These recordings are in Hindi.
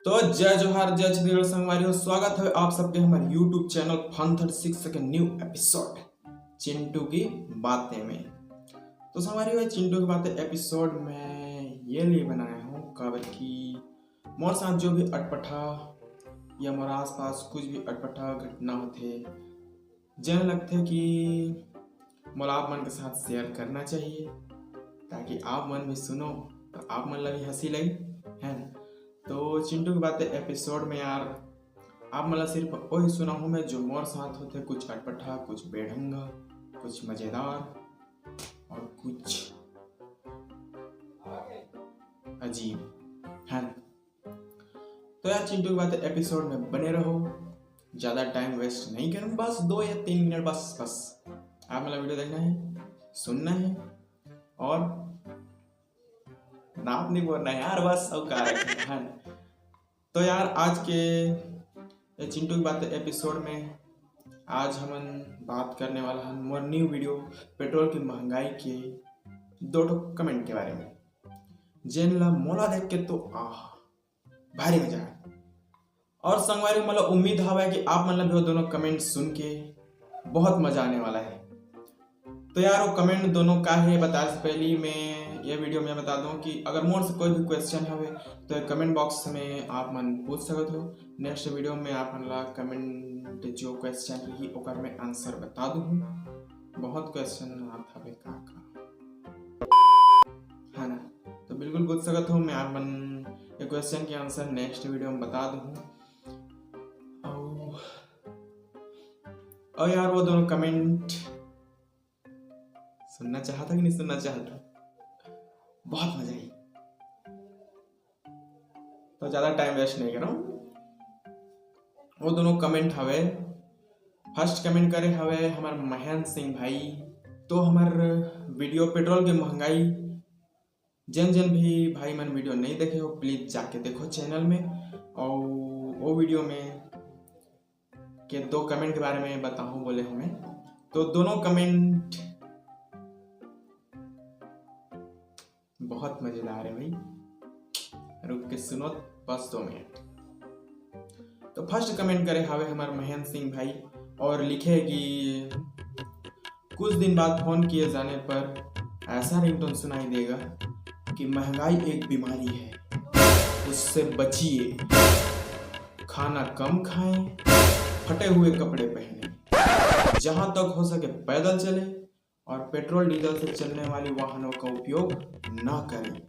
तो जय जोहार जय छत्तीसगढ़ संगवारी, स्वागत है आप सबके हमारे YouTube चैनल फन36 के न्यू एपिसोड चिंटू की बातें में। तो संगवारी चिंटू की बातें एपिसोड में ये लिए बनाया हूँ काबर की मोर साथ जो भी अटपटा या मोर आस पास कुछ भी अटपटा घटना होते जन लगते कि मोला आप मन के साथ शेयर करना चाहिए ताकि आप मन भी सुनो तो आप मन लगी हंसी लगी है ना। तो चिंटू की बातें एपिसोड में यार आप मतलब सिर्फ वही सुना हूँ मैं जो मोर साथ होते, कुछ अटपटा, कुछ बेढंगा, कुछ मजेदार और कुछ अजीब है। तो यार चिंटू की बातें एपिसोड में बने रहो, ज़्यादा टाइम वेस्ट नहीं करूँ, बस 2 या 3 मिनट बस आप मतलब वीडियो देखना है, सुनना है और नाप नहीं बोलना है यार, बस सब का है। तो यार आज के चिंटू की बातें एपिसोड में आज हम बात करने वाला है मोर न्यू वीडियो पेट्रोल की महंगाई के 2 कमेंट के बारे में जेन ला मोला देख के तो भारी मजा है। और संगवारी मतलब उम्मीद हवा कि आप मतलब वो दोनों कमेंट सुन के बहुत मजा आने वाला है। तो यार वो कमेंट दोनों का है बताने से पहले मैं ये वीडियो में बता दूं कि अगर मोर से कोई भी क्वेश्चन है तो कमेंट बॉक्स में आप मन पूछ सकते हो। नेक्स्ट वीडियो में आप मन ला कमेंट जो क्वेश्चन रही ओकर में आंसर बता दूँ। बहुत क्वेश्चन आता है का है ना, तो बिल्कुल पूछ सकते हो। मैं आप मन ये क्वेश्चन के आंसर नेक्स्ट वीडियो में बता दूँ। और यार वो दोनों कमेंट सुनना चाहता कि नहीं सुनना चाहता, बहुत मजा आई। तो ज्यादा टाइम वेस्ट नहीं करो। वो दोनों कमेंट हवे, फर्स्ट कमेंट करे हवे हमार महेंद्र सिंह भाई। तो हमार वीडियो पेट्रोल की महंगाई जन भी भाई मन वीडियो नहीं देखे हो प्लीज जाके देखो चैनल में। और वो वीडियो में के 2 कमेंट के बारे में बताऊं बोले हमें। तो दोनों कमेंट बहुत मजेदार है भाई, रुक के सुनो बस 2 मिनट। तो फर्स्ट कमेंट करे हावे हमारे महेंद्र सिंह भाई और लिखे कि कुछ दिन बाद फोन किए जाने पर ऐसा रिंगटोन सुनाई देगा कि महंगाई एक बीमारी है, उससे बचिए, खाना कम खाएं, फटे हुए कपड़े पहने, जहां तक हो सके पैदल चले और पेट्रोल डीजल से चलने वाली वाहनों का उपयोग ना करें।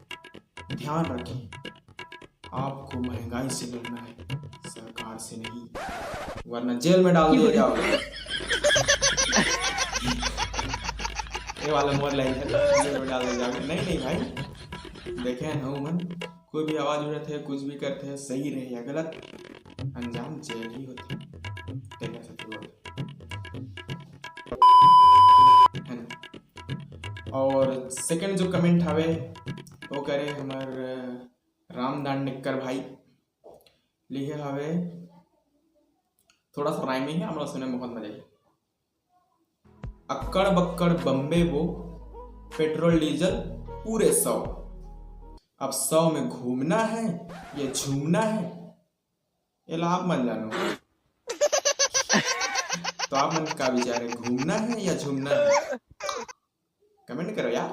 ध्यान रखें आपको महंगाई से लड़ना है, सरकार से नहीं, वरना जेल में डाल दिया जाओगे। ये वाला मोर लाइन है, जेल में डाल दिया जाओगे। नहीं भाई देखे ना मन, कोई भी आवाज उठाते है, कुछ भी करते हैं, सही रहे या गलत, अंजाम जेल ही होते है। और सेकंड जो कमेंट हवे वो करे हमार रामदान निक्कर भाई, लिखे हवे थोड़ा सा राइम ही है, हमरा सुने में बहुत मजा आई। अक्कड़ बक्कड़ बम्बे वो पेट्रोल डीजल पूरे 100, अब 100 में घूमना है या झूमना है ये ला आप मन जानो। तो आप मन का विचार है, घूमना है या झूमना है? कमेंट करो यार,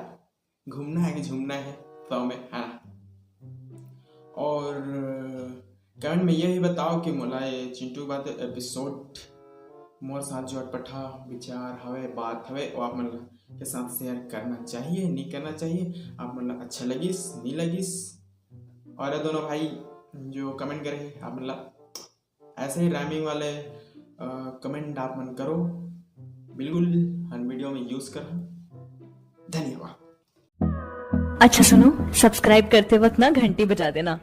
घूमना है कि झूमना है 100 में, हाँ। और कमेंट में यही बताओ कि मोला ये चिंटू बात एपिसोड मोर साथ जो अटपटा विचार हवे, बात हवे वो आप मन के साथ शेयर करना चाहिए नहीं करना चाहिए, आप मन अच्छा लगिस नहीं लगिस। और ये दोनों भाई जो कमेंट करे आप मतलब ऐसे ही राइमिंग वाले कमेंट आप मन करो, बिल्कुल हम वीडियो में यूज कर। धन्यवाद। अच्छा सुनो, सब्सक्राइब करते वक्त ना घंटी बजा देना।